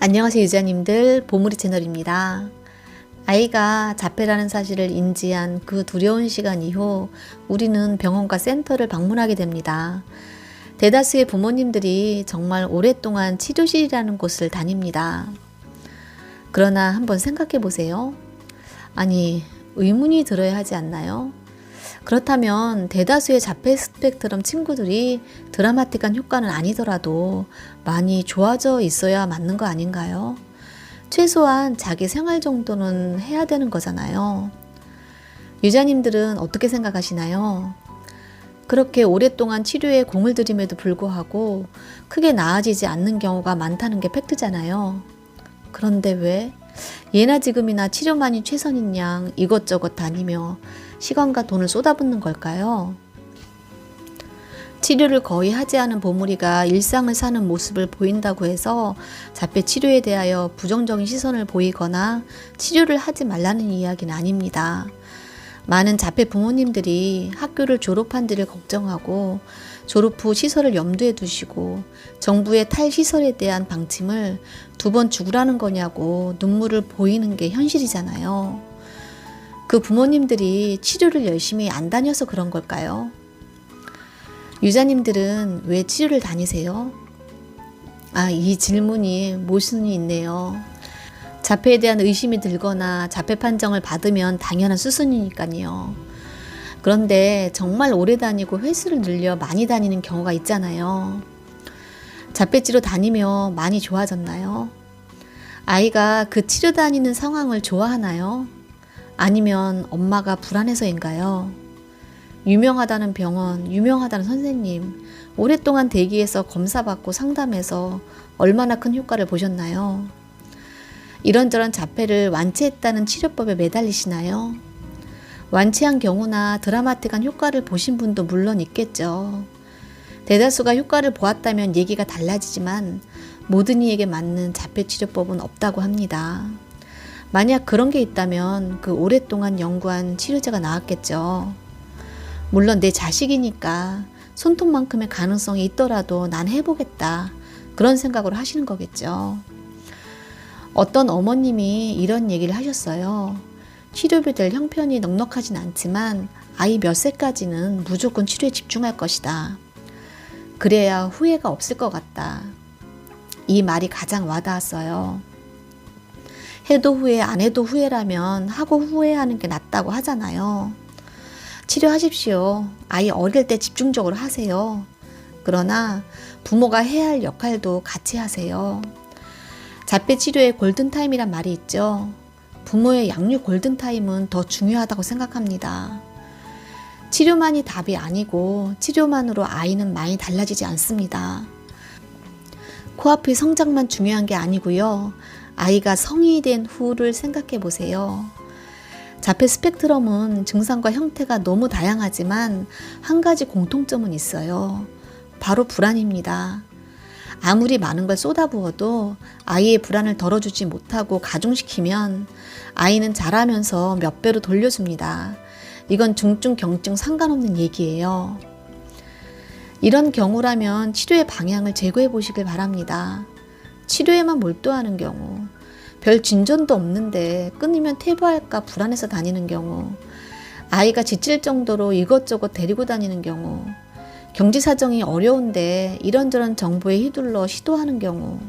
안녕하세요 유자님들, 보물이 채널입니다. 아이가 자폐라는 사실을 인지한 그 두려운 시간 이후 우리는 병원과 센터를 방문하게 됩니다. 대다수의 부모님들이 정말 오랫동안 치료실이라는 곳을 다닙니다. 그러나 한번 생각해 보세요. 아니, 의문이 들어야 하지 않나요? 그렇다면 대다수의 자폐 스펙트럼 친구들이 드라마틱한 효과는 아니더라도 많이 좋아져 있어야 맞는 거 아닌가요? 최소한 자기 생활 정도는 해야 되는 거잖아요. 유자님들은 어떻게 생각하시나요? 그렇게 오랫동안 치료에 공을 들임에도 불구하고 크게 나아지지 않는 경우가 많다는 게 팩트잖아요. 그런데 왜? 예나 지금이나 치료만이 최선인 양 이것저것 다니며 시간과 돈을 쏟아붓는 걸까요? 치료를 거의 하지 않은 보물이가 일상을 사는 모습을 보인다고 해서 자폐 치료에 대하여 부정적인 시선을 보이거나 치료를 하지 말라는 이야기는 아닙니다. 많은 자폐 부모님들이 학교를 졸업한 뒤를 걱정하고 졸업 후 시설을 염두에 두시고 정부의 탈시설에 대한 방침을 2번 죽으라는 거냐고 눈물을 보이는 게 현실이잖아요. 그 부모님들이 치료를 열심히 안 다녀서 그런 걸까요? 유자님들은 왜 치료를 다니세요? 이 질문이 모순이 있네요. 자폐에 대한 의심이 들거나 자폐 판정을 받으면 당연한 수순이니까요. 그런데 정말 오래 다니고 횟수를 늘려 많이 다니는 경우가 있잖아요. 자폐치료 다니며 많이 좋아졌나요? 아이가 그 치료 다니는 상황을 좋아하나요? 아니면 엄마가 불안해서인가요? 유명하다는 병원, 유명하다는 선생님, 오랫동안 대기해서 검사받고 상담해서 얼마나 큰 효과를 보셨나요? 이런저런 자폐를 완치했다는 치료법에 매달리시나요? 완치한 경우나 드라마틱한 효과를 보신 분도 물론 있겠죠. 대다수가 효과를 보았다면 얘기가 달라지지만 모든 이에게 맞는 자폐 치료법은 없다고 합니다. 만약 그런 게 있다면 그 오랫동안 연구한 치료제가 나왔겠죠. 물론 내 자식이니까 손톱만큼의 가능성이 있더라도 난 해보겠다, 그런 생각으로 하시는 거겠죠. 어떤 어머님이 이런 얘기를 하셨어요. 치료비 될 형편이 넉넉하진 않지만 아이 몇 세까지는 무조건 치료에 집중할 것이다. 그래야 후회가 없을 것 같다. 이 말이 가장 와닿았어요. 해도 후회, 안 해도 후회라면 하고 후회하는 게 낫다고 하잖아요. 치료하십시오. 아이 어릴 때 집중적으로 하세요. 그러나 부모가 해야 할 역할도 같이 하세요. 자폐 치료의 골든타임이란 말이 있죠. 부모의 양육 골든타임은 더 중요하다고 생각합니다. 치료만이 답이 아니고 치료만으로 아이는 많이 달라지지 않습니다. 코앞의 성장만 중요한 게 아니고요. 아이가 성인이 된 후를 생각해 보세요. 자폐 스펙트럼은 증상과 형태가 너무 다양하지만 한 가지 공통점은 있어요. 바로 불안입니다. 아무리 많은 걸 쏟아부어도 아이의 불안을 덜어주지 못하고 가중시키면 아이는 자라면서 몇 배로 돌려줍니다. 이건 중증, 경증 상관없는 얘기예요. 이런 경우라면 치료의 방향을 제고해 보시길 바랍니다. 치료에만 몰두하는 경우, 별 진전도 없는데 끊이면 퇴보할까 불안해서 다니는 경우, 아이가 지칠 정도로 이것저것 데리고 다니는 경우, 경제 사정이 어려운데 이런저런 정보에 휘둘러 시도하는 경우,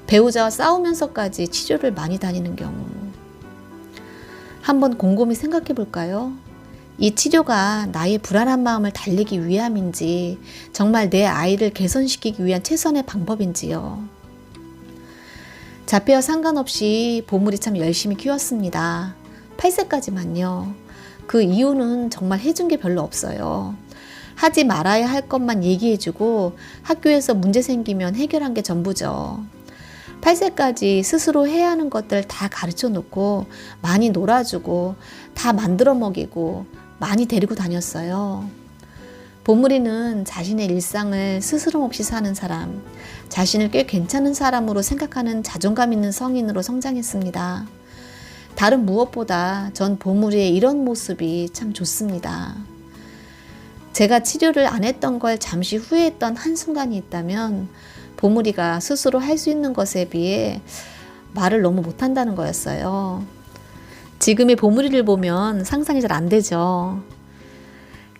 배우자와 싸우면서까지 치료를 많이 다니는 경우, 한번 곰곰이 생각해 볼까요? 이 치료가 나의 불안한 마음을 달래기 위함인지 정말 내 아이를 개선시키기 위한 최선의 방법인지요. 자폐와 상관없이 보물이 참 열심히 키웠습니다. 8세까지만요. 그 이유는 정말 해준 게 별로 없어요. 하지 말아야 할 것만 얘기해주고 학교에서 문제 생기면 해결한 게 전부죠. 8세까지 스스로 해야 하는 것들 다 가르쳐 놓고 많이 놀아주고 다 만들어 먹이고 많이 데리고 다녔어요. 보물이는 자신의 일상을 스스럼 없이 사는 사람, 자신을 꽤 괜찮은 사람으로 생각하는 자존감 있는 성인으로 성장했습니다. 다른 무엇보다 전 보물이의 이런 모습이 참 좋습니다. 제가 치료를 안 했던 걸 잠시 후회했던 한순간이 있다면 보물이가 스스로 할 수 있는 것에 비해 말을 너무 못한다는 거였어요. 지금의 보물이를 보면 상상이 잘 안 되죠.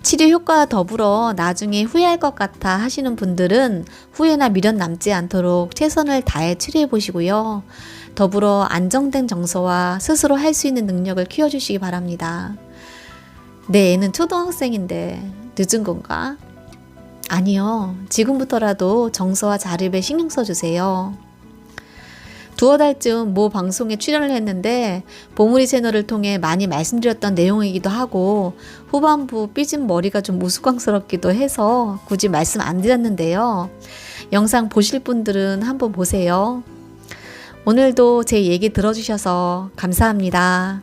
치료 효과와 더불어 나중에 후회할 것 같아 하시는 분들은 후회나 미련 남지 않도록 최선을 다해 치료해 보시고요. 더불어 안정된 정서와 스스로 할 수 있는 능력을 키워주시기 바랍니다. 내 애는 초등학생인데 늦은 건가? 아니요. 지금부터라도 정서와 자립에 신경 써주세요. 두어 달쯤 모 방송에 출연을 했는데 보물이 채널을 통해 많이 말씀드렸던 내용이기도 하고 후반부 삐진 머리가 좀 우스꽝스럽기도 해서 굳이 말씀 안 드렸는데요. 영상 보실 분들은 한번 보세요. 오늘도 제 얘기 들어주셔서 감사합니다.